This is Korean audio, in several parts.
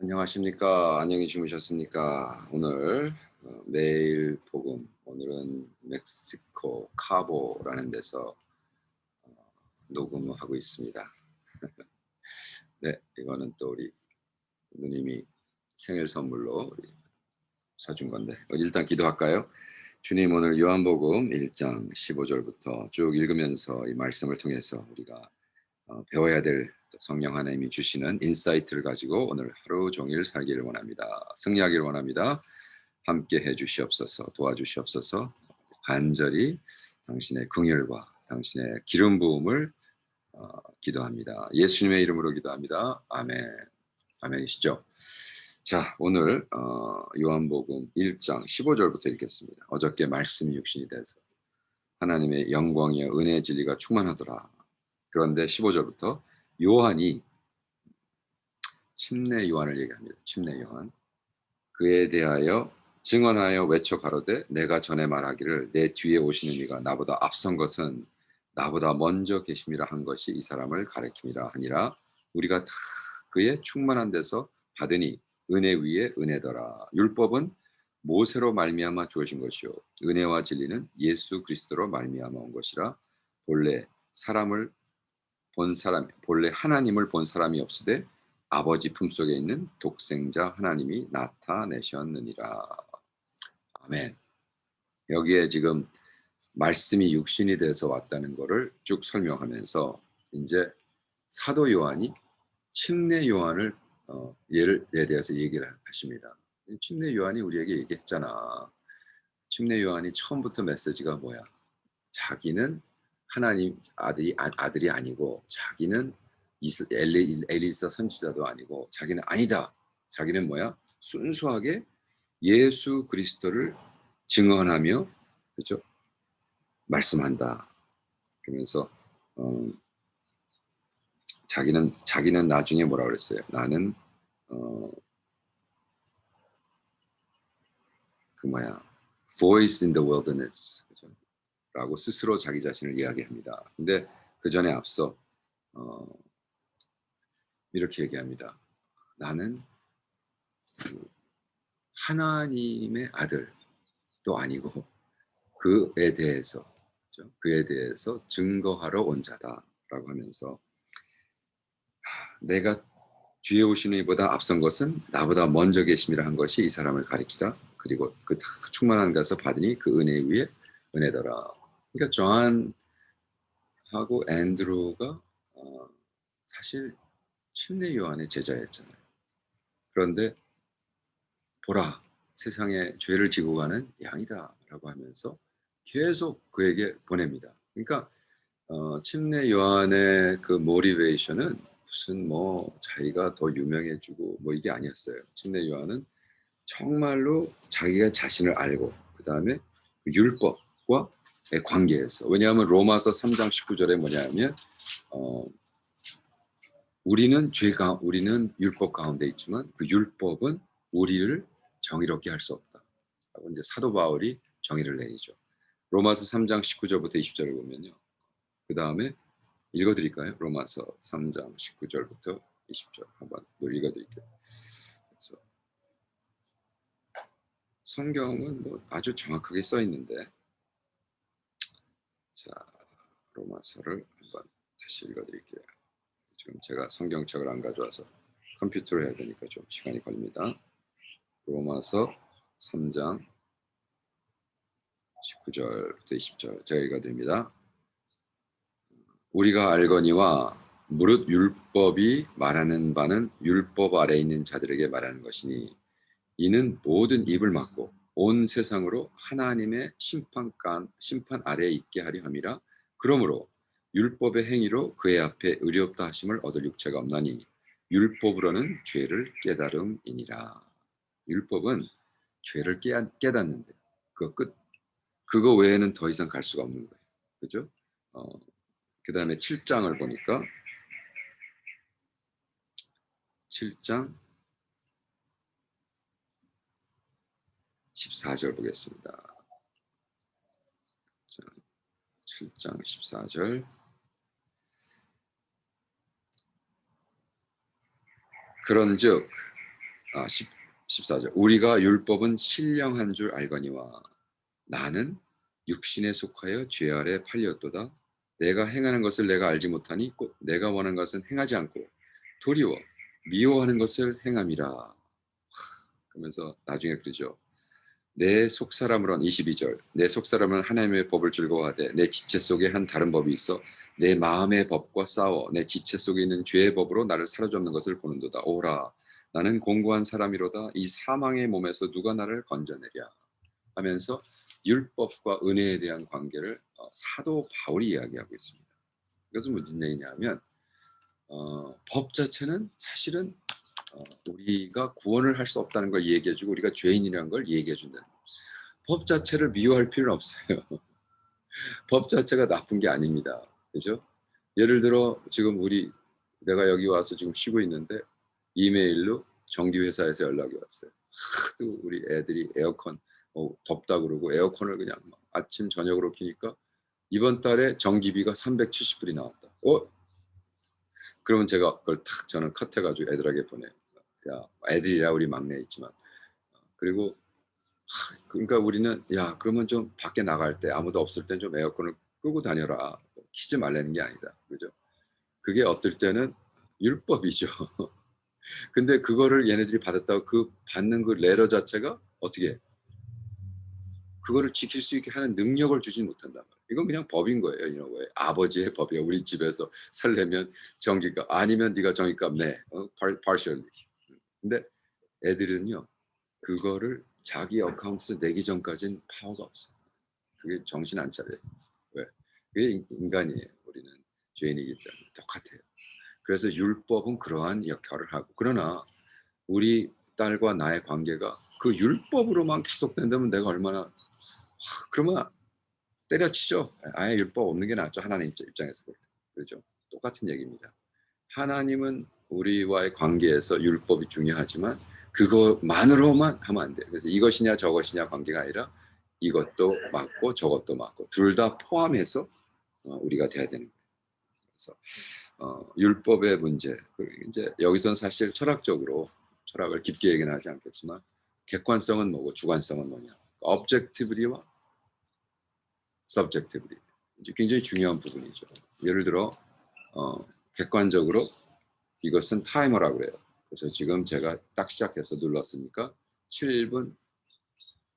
안녕하십니까? 안녕히 주무셨습니까? 오늘 매일 복음, 오늘은 멕시코 카보라는 데서 녹음을 하고 있습니다. 네, 이거는 또 우리 누님이 생일 선물로 우리 사준 건데 일단 기도할까요? 주님, 오늘 요한복음 1장 15절부터 쭉 읽으면서 이 말씀을 통해서 우리가 배워야 될 성령 하나님이 주시는 인사이트를 가지고 오늘 하루 종일 살기를 원합니다. 승리하기를 원합니다. 함께 해 주시옵소서, 도와주시옵소서. 간절히 당신의 긍휼과 당신의 기름 부음을 기도합니다. 예수님의 이름으로 기도합니다. 아멘. 아멘이시죠? 자, 오늘 요한복음 1장 15절부터 읽겠습니다. 어저께 말씀이 육신이 돼서 하나님의 영광이여 은혜의 진리가 충만하더라. 그런데 15절부터 요한이 침례 요한을 얘기합니다. 침례 요한. 그에 대하여 증언하여 외쳐 가로되 내가 전에 말하기를 내 뒤에 오시는 이가 나보다 앞선 것은 나보다 먼저 계심이라 한 것이 이 사람을 가리킴이라 하니라. 우리가 다 그의 충만한 데서 받으니 은혜 위에 은혜더라. 율법은 모세로 말미암아 주어진 것이요 은혜와 진리는 예수 그리스도로 말미암아 온 것이라. 본래 사람을 본래 하나님을 본 사람이 없으되 아버지 품속에 있는 독생자 하나님이 나타내셨느니라. 아멘. 여기에 지금 말씀이 육신이 돼서 왔다는 거를 쭉 설명하면서 이제 사도 요한이 침례 요한을 예에 대해서 얘기를 하십니다. 침례 요한이 우리에게 얘기했잖아. 침례 요한이 처음부터 메시지가 뭐야? 자기는 하나님 아들이 아니고 자기는 엘리사 선지자도 아니고 자기는 아니다. 자기는 뭐야? 순수하게 예수 그리스도를 증언하며 그죠? 말씀한다. 그러면서 어, 자기는 나중에 뭐라 그랬어요? 나는 어, 그 뭐야? voice in the wilderness. 그죠? 라고 스스로 자기 자신을 이야기합니다. 근데 그 전에 앞서 어, 이렇게 얘기합니다. 나는 그 하나님의 아들도 아니고 그에 대해서 그죠? 그에 대해서 증거하러 온 자다라고 하면서 내가 뒤에 오시는 이보다 앞선 것은 나보다 먼저 계심이라 한 것이 이 사람을 가리키라. 그리고 그 다 충만한 데서 받으니 그 은혜 위에 은혜더라. 그러니까 존하고 앤드루가 사실 침례 요한의 제자였잖아요. 그런데 보라, 세상에 죄를 지고 가는 양이다라고 하면서 계속 그에게 보냅니다. 그러니까 침례 요한의 그 모티베이션은 무슨 뭐 자기가 더 유명해지고 뭐 이게 아니었어요. 침례 요한은 정말로 자기가 자신을 알고 그다음에 그 율법과의 관계에서 왜냐하면 로마서 3장 19절에 뭐냐면 어, 우리는 율법 가운데 있지만 그 율법은 우리를 정의롭게 할 수 없다. 라고 이제 사도 바울이 정의를 내리죠. 로마서 3장 19절부터 20절을 보면요. 그 다음에 읽어드릴까요? 로마서 3장 19절부터 20절 한번 또 읽어드릴게요. 그래서 성경은 뭐 아주 정확하게 써 있는데 자 로마서를 한번 다시 읽어드릴게요. 지금 제가 성경책을 안 가져와서 컴퓨터로 해야 되니까 좀 시간이 걸립니다. 로마서 3장 19절부터 20절 제가 읽어드립니다. 우리가 알거니와 무릇 율법이 말하는 바는 율법 아래 있는 자들에게 말하는 것이니 이는 모든 입을 막고 온 세상으로 하나님의 심판 아래에 있게 하려 함이라. 그러므로 율법의 행위로 그의 앞에 의롭다 하심을 얻을 육체가 없나니 율법으로는 죄를 깨달음이니라. 율법은 죄를 깨닫는데 그거 외에는 더 이상 갈 수가 없는 거예요. 그죠? 어, 그 다음에 7장을 보니까 7장 14절 보겠습니다. 자, 7장 14절 그런즉 아 14절. 우리가 율법은 신령한 줄 알거니와 나는 육신에 속하여 죄 아래 팔렸도다. 내가 행하는 것을 내가 알지 못하니 곧 내가 원하는 것은 행하지 않고 도리어 미워하는 것을 행함이라. 그러면서 나중에 그러죠. 내 속사람으론 22절. 내 속사람은 하나님의 법을 즐거워하되 내 지체 속에 한 다른 법이 있어 내 마음의 법과 싸워 내 지체 속에 있는 죄의 법으로 나를 사로잡는 것을 보는도다. 오라 나는 공고한 사람이로다. 이 사망의 몸에서 누가 나를 건져내랴 하면서 율법과 은혜에 대한 관계를 사도 바울이 이야기하고 있습니다. 이것은 무슨 얘기냐면 법 자체는 사실은 우리가 구원을 할 수 없다는 걸 얘기해주고 우리가 죄인이라는 걸 얘기해준다는 거예요. 법 자체를 미워할 필요는 없어요. 법 자체가 나쁜 게 아닙니다. 그죠? 예를 들어 지금 내가 여기 와서 지금 쉬고 있는데 이메일로 전기회사에서 연락이 왔어요. 하도 우리 애들이 에어컨 덥다 그러고 에어컨을 그냥 아침 저녁으로 켜니까 이번 달에 전기비가 370불이 나왔다. 그러면 제가 그걸 탁 저는 컷해가지고 애들에게 보내요. 야, 애들이라 우리 막내 있지만. 그리고 그러니까 우리는 야 그러면 좀 밖에 나갈 때 아무도 없을 땐 좀 에어컨을 끄고 다녀라. 키지 말라는 게 아니다. 그죠? 그게 어떨 때는 율법이죠. 근데 그거를 얘네들이 받았다고 그 받는 그 레러 자체가 어떻게 그거를 지킬 수 있게 하는 능력을 주진 못한단 말이에요. 이건 그냥 법인 거예요. 이런 거예요. 아버지의 법이야. 우리 집에서 살려면 전기값 아니면 네가 전기값 내. partially. 근데 애들은요. 그거를 자기 어카운트에서 내기 전까지는 파워가 없어. 그게 정신 안 차려요. 왜? 그게 인간이에요. 우리는 죄인이기 때문에 똑같아요. 그래서 율법은 그러한 역할을 하고 그러나 우리 딸과 나의 관계가 그 율법으로만 계속된다면 내가 얼마나 그러면 때려치죠. 아예 율법 없는 게 낫죠. 하나님 입장에서 볼 때. 그렇죠? 똑같은 얘기입니다. 하나님은 우리와의 관계에서 율법이 중요하지만 그것만으로만 하면 안 돼요. 그래서 이것이냐 저것이냐 관계가 아니라 이것도 맞고 저것도 맞고 둘 다 포함해서 우리가 돼야 되는 거예요. 그래서 율법의 문제 이제 여기서는 사실 철학을 깊게 얘기는 하지 않겠지만 객관성은 뭐고 주관성은 뭐냐. objectivity와 subjectivity 이제 굉장히 중요한 부분이죠. 예를 들어 객관적으로 이것은 타이머라고 그래요. 그래서 지금 제가 딱 시작해서 눌렀으니까 7분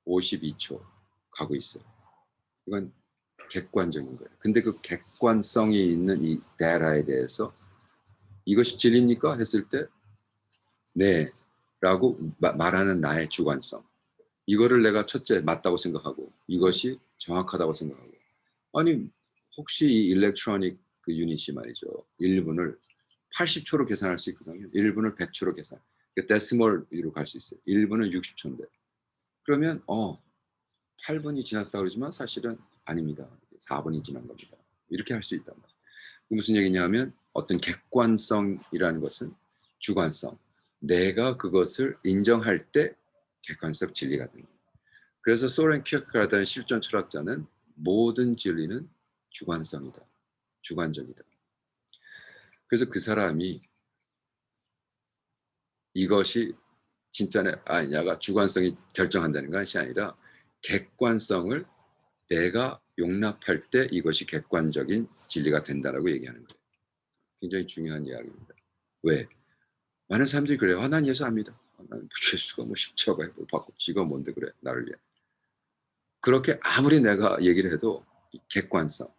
52초 가고 있어요. 이건 객관적인 거예요. 근데 그 객관성이 있는 이 데이터에 대해서 이것이 진리입니까? 했을 때 네. 라고 말하는 나의 주관성. 이거를 내가 첫째 맞다고 생각하고 이것이 정확하다고 생각하고 아니 혹시 이 일렉트로닉 그 유닛이 말이죠. 1분을 80초로 계산할 수 있거든요. 1분을 100초로 계산. 데시멀로 갈 수 있어요. 1분은 60초인데. 그러면 8분이 지났다 그러지만 사실은 아닙니다. 4분이 지난 겁니다. 이렇게 할 수 있단 말이에요. 무슨 얘기냐면 어떤 객관성이라는 것은 주관성. 내가 그것을 인정할 때 객관적 진리가 됩니다. 그래서 소렌 키어케가르라는 실존 철학자는 모든 진리는 주관성이다. 주관적이다. 그래서 그 사람이 이것이 진짜냐 아니냐가 주관성이 결정한다는 것이 아니라 객관성을 내가 용납할 때 이것이 객관적인 진리가 된다라고 얘기하는 거예요. 굉장히 중요한 이야기입니다. 왜? 많은 사람들이 그래요. 난 예수 압니다. 난 예수가 뭐 십자가에 뭘 받고 지가 뭔데 그래 나를 위해. 그렇게 아무리 내가 얘기를 해도 객관성.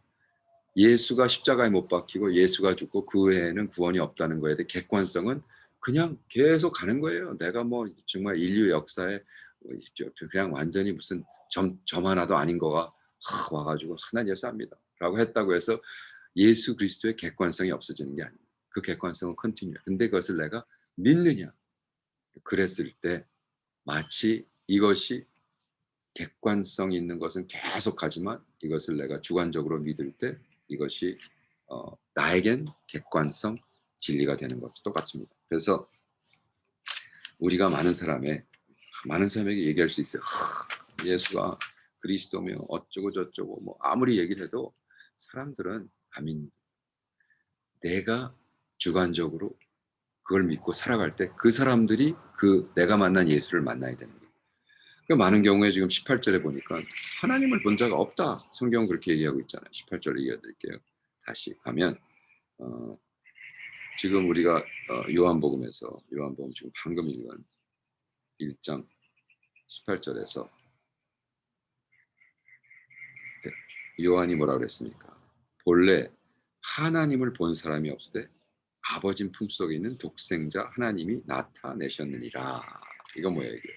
예수가 십자가에 못 박히고 예수가 죽고 그 외에는 구원이 없다는 거에 대해 객관성은 그냥 계속 가는 거예요. 내가 뭐 정말 인류 역사에 그냥 완전히 무슨 점 하나도 아닌 거가 와가지고 난 예수 압니다. 라고 했다고 해서 예수 그리스도의 객관성이 없어지는 게 아니에요. 그 객관성은 컨티뉴. 근데 그것을 내가 믿느냐. 그랬을 때 마치 이것이 객관성 있는 것은 계속하지만 이것을 내가 주관적으로 믿을 때 이것이 나에겐 객관성 진리가 되는 것도 똑같습니다. 그래서 우리가 많은 사람에게 얘기할 수 있어요. 예수가 그리스도며 어쩌고 저쩌고 뭐 아무리 얘기를 해도 사람들은 아민 내가 주관적으로 그걸 믿고 살아갈 때 그 사람들이 그 내가 만난 예수를 만나야 되는 거예요. 그 많은 경우에 지금 18절에 보니까 하나님을 본 자가 없다. 성경은 그렇게 얘기하고 있잖아요. 18절을 이어드릴게요. 다시 가면 어, 지금 우리가 요한복음에서 요한복음 지금 방금 읽은 1장 18절에서 요한이 뭐라고 그랬습니까? 본래 하나님을 본 사람이 없으되 아버지 품속에 있는 독생자 하나님이 나타내셨느니라. 이거 뭐예요 이게?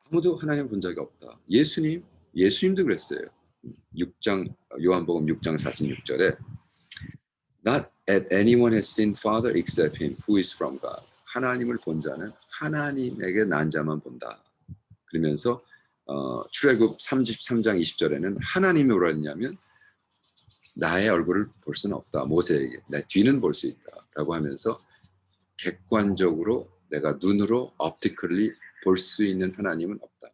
아무도 하나님을 본 적이 없다. 예수님도 그랬어요. 6장 요한복음 6장 46절에 Not at anyone has seen Father except him who is from God. 하나님을 본 자는 하나님에게 난 자만 본다. 그러면서 출애굽 33장 20절에는 하나님이 뭐라 했냐면 나의 얼굴을 볼 수는 없다. 모세에게 내 뒤는 볼 수 있다라고 하면서 객관적으로 내가 눈으로 optically 볼 수 있는 하나님은 없다.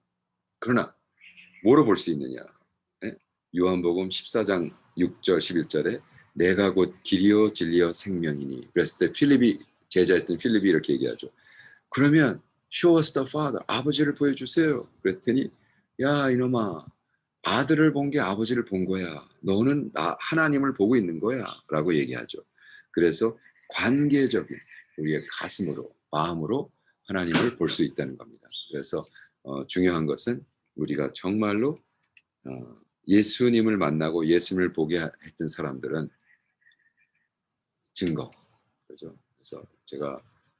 그러나 뭐로 볼 수 있느냐? 예? 요한복음 14장 6절 11절에 내가 곧 길이요 진리요 생명이니 그랬을 때 필립이 제자였던 필립이 이렇게 얘기하죠. 그러면 show us the Father 아버지를 보여주세요. 그랬더니 야 이놈아 아들을 본 게 아버지를 본 거야. 너는 하나님을 보고 있는 거야 라고 얘기하죠. 그래서 관계적인 우리의 가슴으로 마음으로 하나님을 볼 수 있다는 겁니다. 그래서 중요한 것은 우리가 정말로 예수님을 만나고 예수님을 보게 했던 사람들은 증거. 그죠? 그래서 제가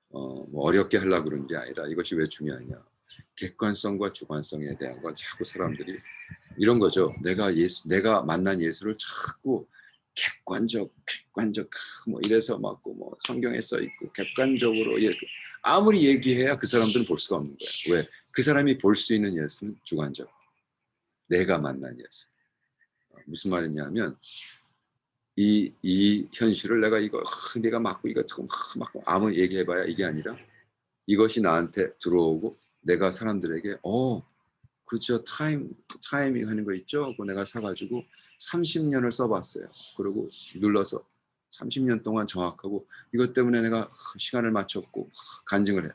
뭐 어렵게 하려고 그런 게 아니라 이것이 왜 중요하냐. 객관성과 주관성에 대한 건 자꾸 사람들이 이런 거죠. 내가 만난 예수를 자꾸 객관적 뭐 이래서 맞고 뭐 성경에 써 있고 객관적으로 아무리 얘기해야 그 사람들은 볼 수가 없는 거예요. 왜? 그 사람이 볼 수 있는 예수는 주관적. 내가 만난 예수. 무슨 말이냐면 이 현실을 내가 내가 맞고 이거 맞고 아무 얘기해봐야 이게 아니라 이것이 나한테 들어오고 내가 사람들에게 그죠 타이밍 하는 거 있죠? 그거 내가 사가지고 30년을 써봤어요. 그리고 눌러서 30년 동안 정확하고 이것 때문에 내가 시간을 맞췄고 간증을 해요.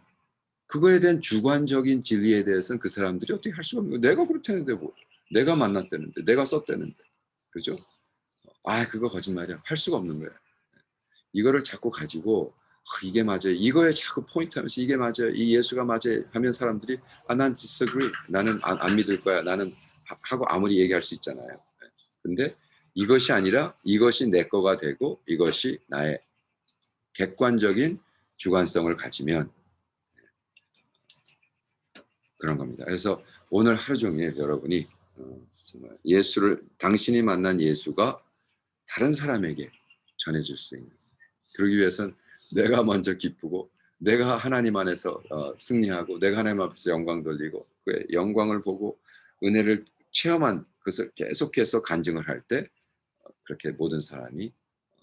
그거에 대한 주관적인 진리에 대해서는 그 사람들이 어떻게 할 수가 없는 거예요. 내가 그렇다는데 뭐 내가 만났다는데 내가 썼다는데 그죠? 그거 거짓말이야. 할 수가 없는 거예요. 이거를 자꾸 가지고 이게 맞아요. 이거에 자꾸 포인트 하면서 이게 맞아요. 이 예수가 맞아요. 하면 사람들이 난 disagree. 나는 안 믿을 거야. 나는 하고 아무리 얘기할 수 있잖아요. 근데 이것이 아니라 이것이 내 거가 되고 이것이 나의 객관적인 주관성을 가지면 그런 겁니다. 그래서 오늘 하루 종일 여러분이 정말 당신이 만난 예수가 다른 사람에게 전해줄 수 있는 그러기 위해선 내가 먼저 기쁘고 내가 하나님 안에서 승리하고 내가 하나님 앞에서 영광 돌리고 그 영광을 보고 은혜를 체험한 것을 계속해서 간증을 할 때 그렇게 모든 사람이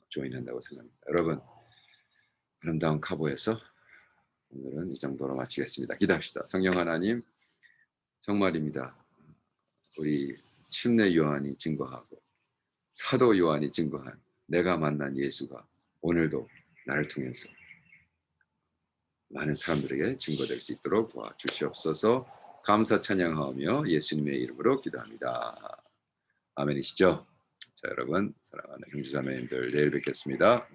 조인한다고 생각합니다. 여러분 아름다운 카보에서 오늘은 이 정도로 마치겠습니다. 기도합시다. 성령 하나님 정말입니다. 우리 침례 요한이 증거하고 사도 요한이 증거한 내가 만난 예수가 오늘도 나를 통해서 많은 사람들에게 증거될 수 있도록 도와주시옵소서. 감사 찬양하며 예수님의 이름으로 기도합니다. 아멘이시죠? 자, 여러분 사랑하는 형제자매님들 내일 뵙겠습니다.